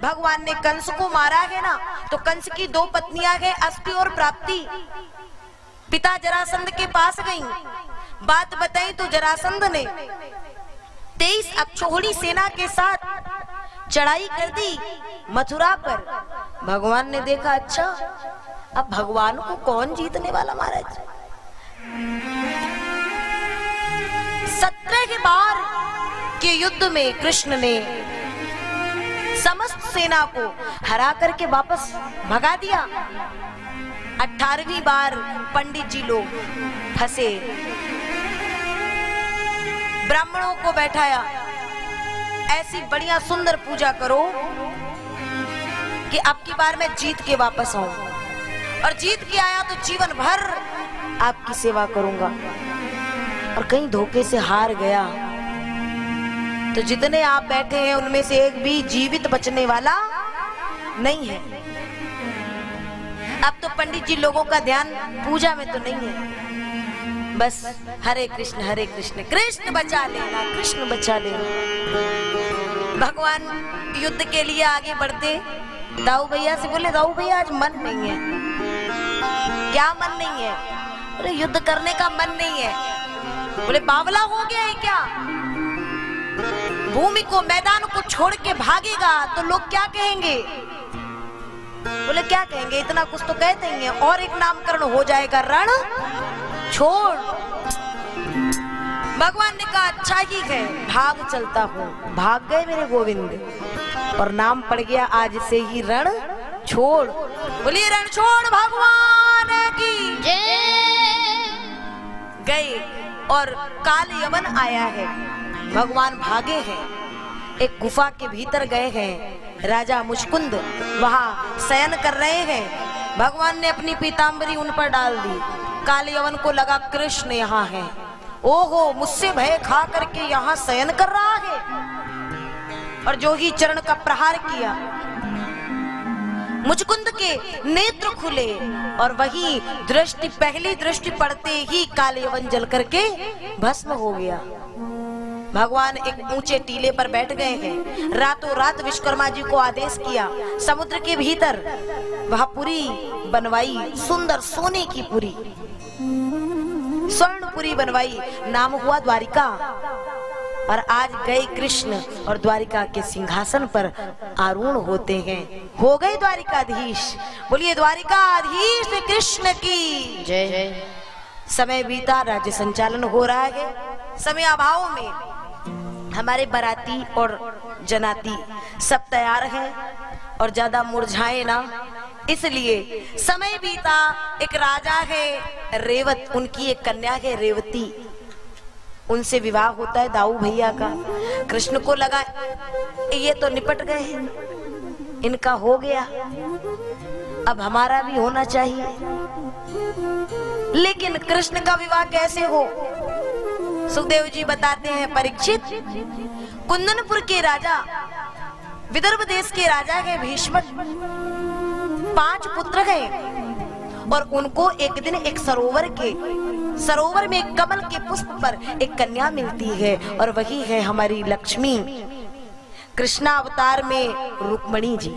भगवान ने कंस को मारा है ना, तो कंस की 2 पत्नियां है, अष्टि और प्राप्ति। पिता जरासंध के पास गई, बात बताई तो जरासंध ने 23 अक्षौहिणी सेना के साथ चढ़ाई कर दी मथुरा पर। भगवान ने देखा, अच्छा अब भगवान को कौन जीतने वाला महाराज। 17 बार के युद्ध में कृष्ण ने समस्त सेना को हरा करके वापस भगा दिया। 18वीं बार पंडित जी लोग फंसे, ब्राह्मणों को बैठाया, ऐसी बढ़िया सुंदर पूजा करो कि अब की बार मैं जीत के वापस आऊं, और जीत के आया तो जीवन भर आपकी सेवा करूंगा। और कहीं धोखे से हार गया तो जितने आप बैठे हैं उनमें से एक भी जीवित बचने वाला नहीं है। अब तो पंडित जी लोगों का ध्यान पूजा में तो नहीं है, बस हरे कृष्ण कृष्ण बचा लेना, कृष्ण बचा लेना। भगवान युद्ध के लिए आगे बढ़ते, दाऊ भैया से बोले, दाऊ भैया आज मन नहीं है। क्या मन नहीं है? बोले युद्ध करने का मन नहीं है। बोले बावला हो गया है क्या? भूमि को, मैदान को छोड़ के भागेगा तो लोग क्या कहेंगे? बोले क्या कहेंगे, इतना कुछ तो कहते ही हैं, और एक नामकरण हो जाएगा, रण छोड़। भगवान ने कहा अच्छा ही है, भाग चलता हूँ। भाग गए मेरे गोविंद, और नाम पड़ गया आज से ही रण छोड़। बोलिए रण छोड़ भगवान की जय। गए और काल यवन आया है, भगवान भागे हैं, एक गुफा के भीतर गए हैं। राजा मुचकुंद वहां शयन कर रहे हैं। भगवान ने अपनी पीतांबरी उन पर डाल दी। काल यवन को लगा कृष्ण यहाँ है, ओहो मुझसे भय खा करके यहाँ शयन कर रहा है। और जो ही चरण का प्रहार किया, मुचकुंद के नेत्र खुले, और वही दृष्टि, पहली दृष्टि पड़ते ही काल यवन जल करके भस्म हो गया। भगवान एक ऊंचे टीले पर बैठ गए हैं। रातों रात विश्वकर्मा जी को आदेश किया, समुद्र के भीतर वह पुरी बनवाई, सुंदर सोने की पुरी, स्वर्णपुरी बनवाई, नाम हुआ द्वारिका। और आज गए कृष्ण और द्वारिका के सिंहासन पर आरूढ़ होते हैं, हो गए द्वारिकाधीश। बोलिए द्वारिकाधीश कृष्ण की जय। समय बीता, राज्य संचालन हो रहा है। समय अभाव में हमारे बराती और जनाती सब तैयार हैं, और ज्यादा मुरझाए ना, इसलिए समय बीता। एक राजा है रेवत, उनकी एक कन्या है रेवती, उनसे विवाह होता है दाऊ भैया का। कृष्ण को लगा ये तो निपट गए, इनका हो गया, अब हमारा भी होना चाहिए। लेकिन कृष्ण का विवाह कैसे हो? सुखदेव जी बताते हैं, परीक्षित कुंदनपुर के राजा, विदर्भ देश के राजा है भीष्मक, 5 पुत्र हैं, और उनको एक दिन एक सरोवर में एक कमल के पुष्प पर एक कन्या मिलती है, और वही है हमारी लक्ष्मी, कृष्णा अवतार में रुक्मणी जी।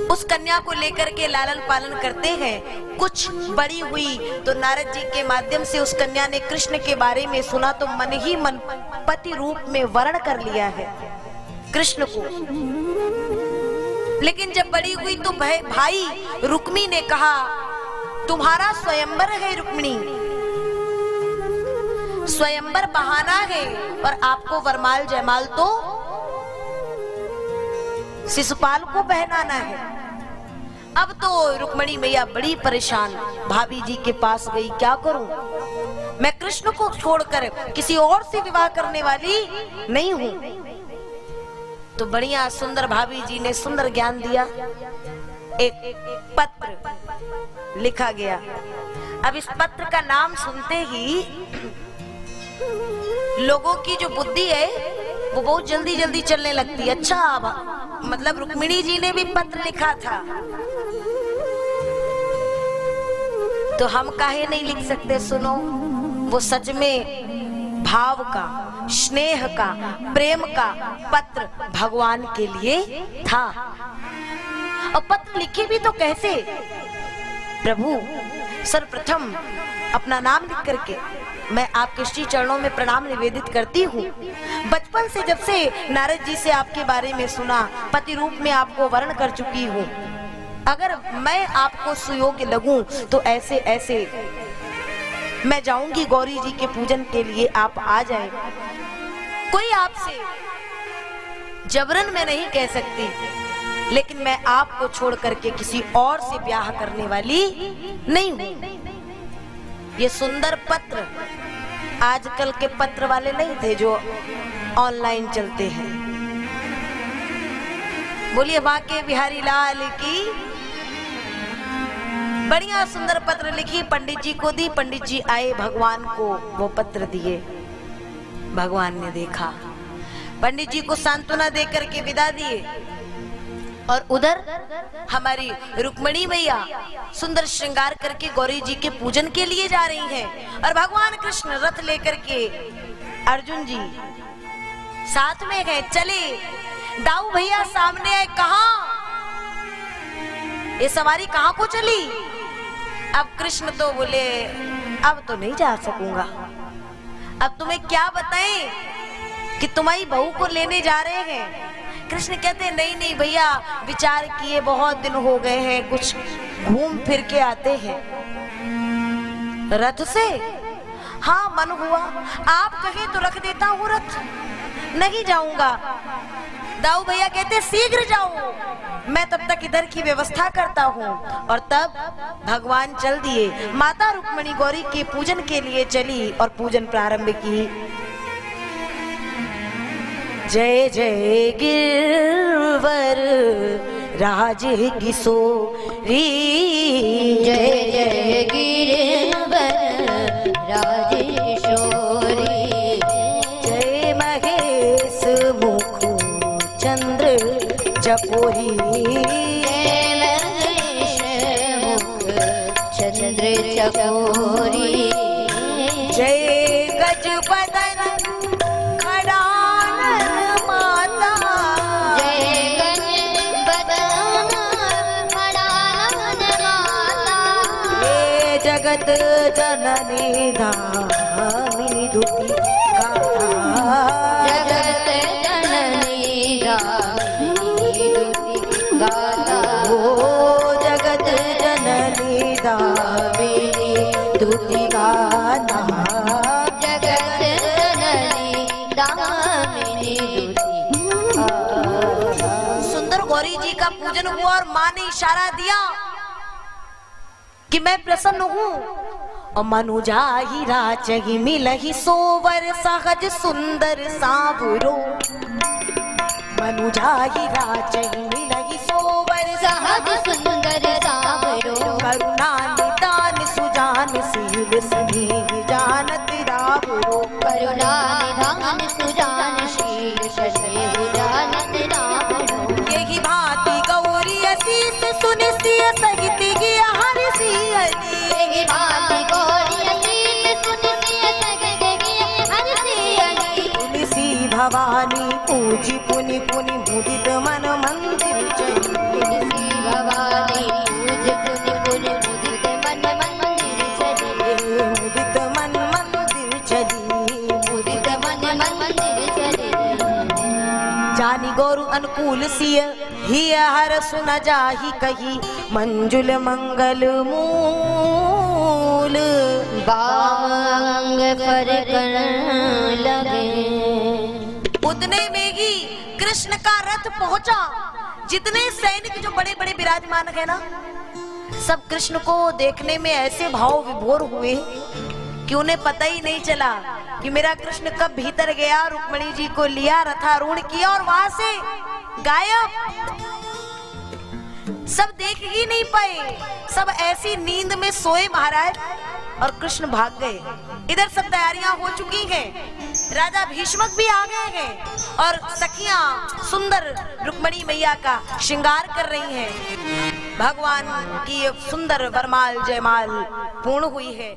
उस कन्या को लेकर के लालन पालन करते हैं। कुछ बड़ी हुई तो नारद जी के माध्यम से उस कन्या ने कृष्ण के बारे में सुना, तो मन ही मन पति रूप में वर्ण कर लिया है कृष्ण को। लेकिन जब बड़ी हुई तो भाई रुक्मी ने कहा, तुम्हारा स्वयंवर है रुक्मिणी, स्वयंवर बहाना है, और आपको वरमाल जयमाल तो शिशुपाल को पहनाना है। अब तो रुक्मिणी मैया बड़ी परेशान, भाभी जी के पास गई, क्या करूं, मैं कृष्ण को छोड़कर किसी और से विवाह करने वाली नहीं हूं। तो बढ़िया सुंदर भाभी जी ने सुंदर ज्ञान दिया, एक पत्र लिखा गया। अब इस पत्र का नाम सुनते ही लोगों की जो बुद्धि है वो बहुत जल्दी जल्दी चलने लगती। अच्छा, मतलब रुक्मिणी जी ने भी पत्र लिखा था, तो हम काहे नहीं लिख सकते? सुनो, वो सच में भाव का, स्नेह का, प्रेम का पत्र भगवान के लिए था। और पत्र लिखे भी तो कैसे? प्रभु सर्वप्रथम अपना नाम लिख करके मैं आपके श्री चरणों में प्रणाम निवेदित करती हूँ। बचपन से जब से नारद जी से आपके बारे में सुना, पति रूप में आपको वर्ण कर चुकी हूँ। अगर मैं आपको सुयोग्य लगूं तो ऐसे ऐसे मैं जाऊंगी गौरी जी के पूजन के लिए, आप आ जाएं। कोई आपसे जबरन मैं नहीं कह सकती, लेकिन मैं आपको छोड़ करके किसी और से ब्याह करने वाली नहीं हूं। ये सुंदर पत्र आजकल के पत्र वाले नहीं थे जो ऑनलाइन चलते हैं। बोलिए बाके बिहारी लाल की। बढ़िया सुंदर पत्र लिखी, पंडित जी को दी। पंडित जी आए, भगवान को वो पत्र दिए। भगवान ने देखा, पंडित जी को सांत्वना देकर के विदा दिए। और उधर हमारी रुक्मणी मैया सुंदर श्रृंगार करके गौरी जी के पूजन के लिए जा रही हैं। और भगवान कृष्ण रथ लेकर के, अर्जुन जी साथ में गए। चले दाऊ भैया सामने आए, कहा ये सवारी कहाँ को चली? अब कृष्ण तो बोले अब तो नहीं जा सकूंगा, अब तुम्हें क्या बताएं कि तुम्हारी बहू को लेने जा रहे हैं। कृष्ण कहते नहीं नहीं भैया, विचार किए बहुत दिन हो गए हैं, कुछ घूम फिर के आते हैं। रथ से? हाँ मन हुआ, आप कहे तो रख देता हूँ रथ, नहीं जाऊंगा। दाऊ भैया कहते शीघ्र जाओ, मैं तब तक इधर की व्यवस्था करता हूँ। और तब भगवान चल दिए। माता रुक्मणी गौरी के पूजन के लिए चली और पूजन प्रारंभ की। जय जय गिरवर राज किशोरी, जय जय गिरवर राज किशोरी, जय महेश मुख चंद्र चकोरी, जय महेश मुख चंद्र चकोरी, जय गजबदन जगत जननी धामिनी दुखी गाथा, जगत जननी धामिनी दुखी गाथा, ओ जगत जननी धामिनी दुखी गाथा, जगत जननी धामिनी दुखी गाथा। सुंदर गौरी जी का पूजन हुआ और माँ ने इशारा दिया कि मैं प्रसन्न हूँ। और मनुजा ही राचही मिलही सोवर सहज सुंदर सावरो, मनुजा ही राचही मिलही सोवर सहज सुंदर सावरो, करुणा निदान सुजान शील स्नेह जानत रावरो, करुणा निधान सुजान शील स्नेह जानत रावरो। यही भांति गौरी असीस सुनि सिय सहित गिया हरि सियनी, यही भांति गौरी असीस सुनि सिय सहित गिया हरि सियनी, तुलसी भवानी पूजी पुनि पुनि मुदित मन मंदिर चली, तुलसी भवानी पूज पुनि पुनि मुदित मन मंदिर चली, मुदित मन मंदिर चली, मुदित मन मंदिर चली। जानी गौरु अनुकूल सिय ही हर सुन जाही कही, मंजुल मंगल मूल बाम अंग पर कर लगे। उतने में ही कृष्ण का रथ पहुंचा। जितने सैनिक जो बड़े बड़े विराजमान है ना, सब कृष्ण को देखने में ऐसे भाव विभोर हुए कि उन्हें पता ही नहीं चला कि मेरा कृष्ण कब भीतर गया, रुक्मणी जी को लिया, रथारूढ़ किया और वहां से गायब। सब देख ही नहीं पाए, सब ऐसी नींद में सोए महाराज, और कृष्ण भाग गए। इधर सब तैयारियां हो चुकी हैं, राजा भीष्मक भी आ गए हैं और सखियां सुंदर रुक्मणी मैया का श्रृंगार कर रही हैं। भगवान की सुंदर वरमाल जयमाल पूर्ण हुई है।